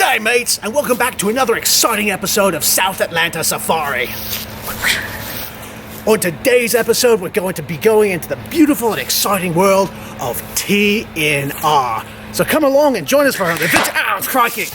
G'day mates, and welcome back to another exciting episode of South Atlanta Safari. On today's episode, we're going to be going into the beautiful and exciting world of TNR. So come along and join us for an adventure. Ow, crikey!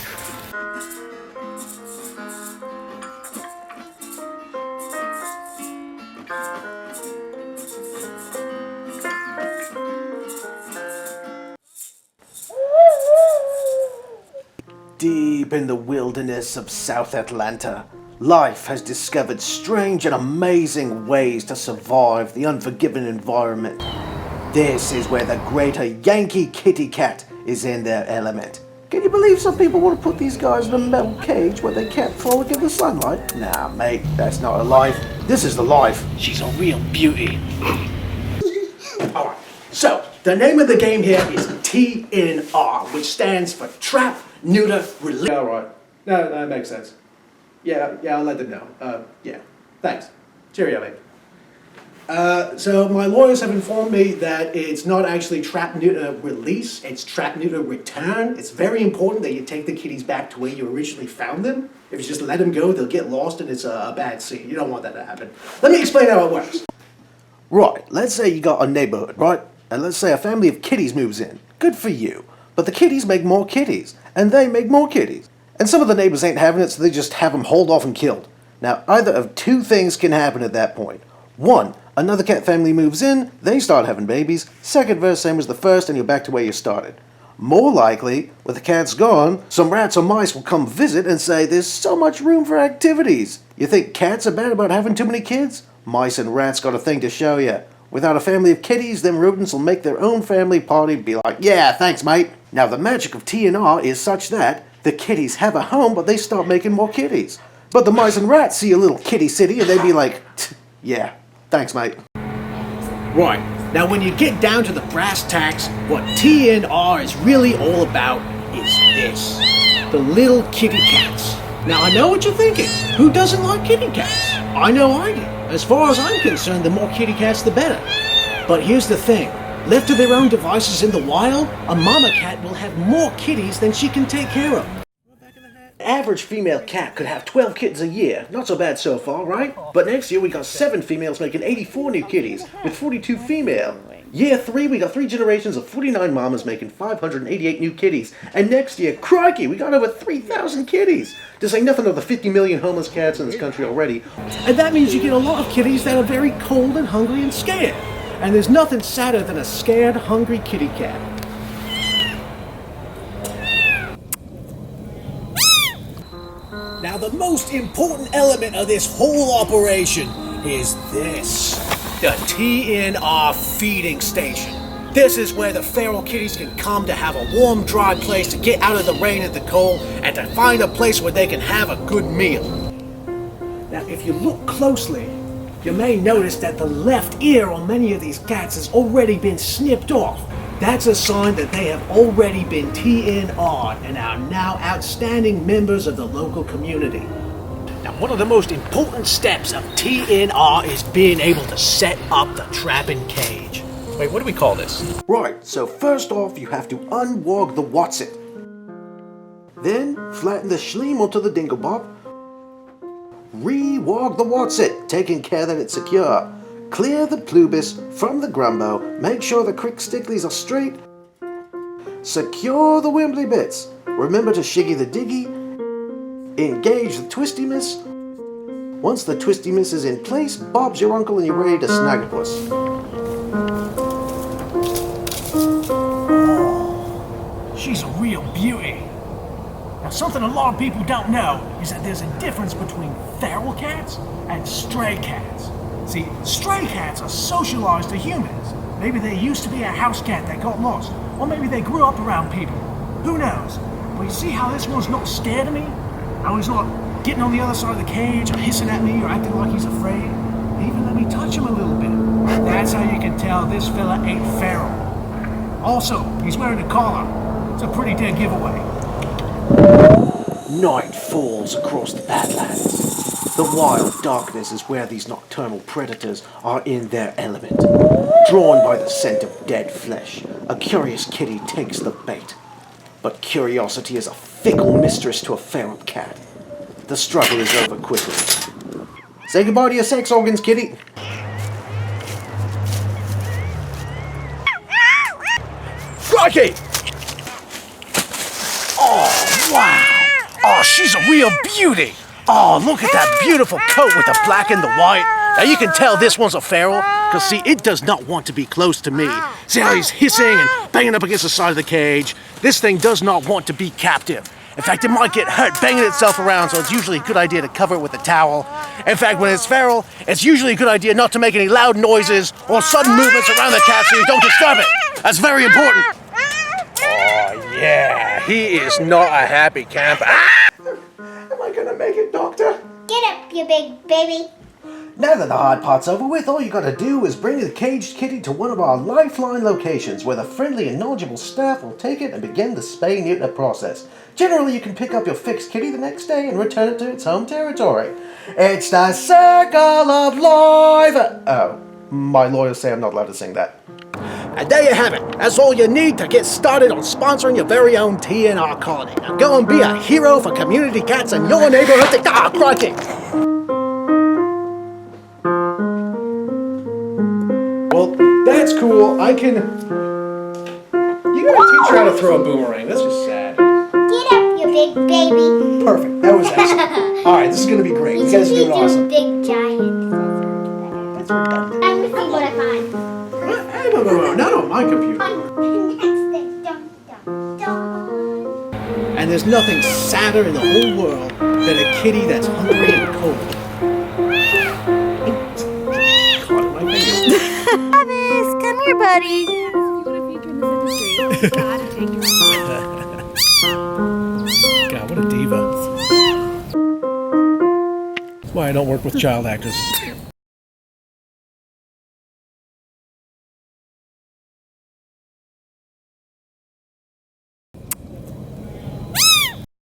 Deep in the wilderness of South Atlanta, life has discovered strange and amazing ways to survive the unforgiving environment. This is where the greater Yankee kitty cat is in their element. Can you believe some people want to put these guys in a metal cage where they can't frolic in the sunlight? Nah, mate, that's not a life. This is the life. She's a real beauty. Alright, so the name of the game here is TNR, which stands for Trap, Neuter, Release. Alright. No, that makes sense. Yeah, I'll let them know. Yeah. Thanks. Cheerio, mate. So my lawyers have informed me that it's not actually trap, neuter, release, it's trap, neuter, return. It's very important that you take the kitties back to where you originally found them. If you just let them go, they'll get lost and it's a bad scene. You don't want that to happen. Let me explain how it works. Right, let's say you got a neighborhood, right? And let's say a family of kitties moves in. Good for you. But the kitties make more kitties, and they make more kitties. And some of the neighbors ain't having it, so they just have them hauled off and killed. Now, either of two things can happen at that point. One, another cat family moves in, they start having babies. Second verse, same as the first, and you're back to where you started. More likely, with the cats gone, some rats or mice will come visit and say there's so much room for activities. You think cats are bad about having too many kids? Mice and rats got a thing to show you. Without a family of kitties, them rodents will make their own family party and be like, yeah, thanks, mate. Now, the magic of TNR is such that the kitties have a home, but they start making more kitties. But the mice and rats see a little kitty city, and they'd be like, yeah, thanks, mate. Right. Now, when you get down to the brass tacks, what TNR is really all about is this. The little kitty cats. Now, I know what you're thinking. Who doesn't like kitty cats? I know I do. As far as I'm concerned, the more kitty cats, the better. But here's the thing. Left to their own devices in the wild, a mama cat will have more kitties than she can take care of. An average female cat could have 12 kittens a year. Not so bad so far, right? But next year we got 7 females making 84 new kitties, with 42 female. Year 3, we got 3 generations of 49 mamas making 588 new kitties. And next year, crikey, we got over 3,000 kitties. To say nothing of the 50 million homeless cats in this country already. And that means you get a lot of kitties that are very cold and hungry and scared. And there's nothing sadder than a scared, hungry kitty cat. Now, the most important element of this whole operation is this. The TNR feeding station. This is where the feral kitties can come to have a warm, dry place to get out of the rain and the cold and to find a place where they can have a good meal. Now, if you look closely, you may notice that the left ear on many of these cats has already been snipped off. That's a sign that they have already been TNR'd and are now outstanding members of the local community. Now, one of the most important steps of TNR is being able to set up the trapping cage. Wait, what do we call this? Right, so first off, you have to unwog the Whatsit. Then, flatten the schleem onto the dinglebop. Re-wog the Whatsit, taking care that it's secure. Clear the plubis from the grumbo, make sure the crick sticklies are straight. Secure the wimbly bits. Remember to shiggy the diggy. Engage the twisty miss. Once the twisty miss is in place, Bob's your uncle and you're ready to snag a puss. Oh, she's a real beauty. Now, something a lot of people don't know is that there's a difference between feral cats and stray cats. See, stray cats are socialized to humans. Maybe they used to be a house cat that got lost, or maybe they grew up around people. Who knows? But you see how this one's not scared of me? How he's not getting on the other side of the cage, or hissing at me, or acting like he's afraid. They even let me touch him a little bit. That's how you can tell this fella ain't feral. Also, he's wearing a collar. It's a pretty dead giveaway. Night falls across the Badlands. The wild darkness is where these nocturnal predators are in their element. Drawn by the scent of dead flesh, a curious kitty takes the bait. But curiosity is a fickle mistress to a feral cat. The struggle is over quickly. Say goodbye to your sex organs, kitty. Crikey! Oh, wow. Oh, she's a real beauty. Oh, look at that beautiful coat with the black and the white. Now you can tell this one's a feral, because see, it does not want to be close to me. See how he's hissing and banging up against the side of the cage? This thing does not want to be captive. In fact, it might get hurt banging itself around, so it's usually a good idea to cover it with a towel. In fact, when it's feral, it's usually a good idea not to make any loud noises or sudden movements around the cat so you don't disturb it. That's very important. Oh, yeah, he is not a happy camper. Ah! Am I gonna make it, Doctor? Get up, you big baby. Now that the hard part's over with, all you gotta do is bring the caged kitty to one of our lifeline locations where the friendly and knowledgeable staff will take it and begin the spay-neuter process. Generally, you can pick up your fixed kitty the next day and return it to its home territory. It's the circle of life! Oh, my lawyers say I'm not allowed to sing that. And there you have it. That's all you need to get started on sponsoring your very own TNR colony. Now go and be a hero for community cats in your neighborhood. Ah, crikey! Well, that's cool. I can... You gotta teach her how to throw a boomerang. That's just sad. Get up, you big baby. Perfect. That was excellent. All right, this is gonna be great. You guys are doing awesome. Big giant. That's redundant. I'm gonna see what I find. Hey, no, not on my computer. Next thing, dun, dun, dun. And there's nothing sadder in the whole world than a kitty that's hungry and cold. Caught in my finger. Travis, come here, buddy. God, what a diva. That's why I don't work with child actors.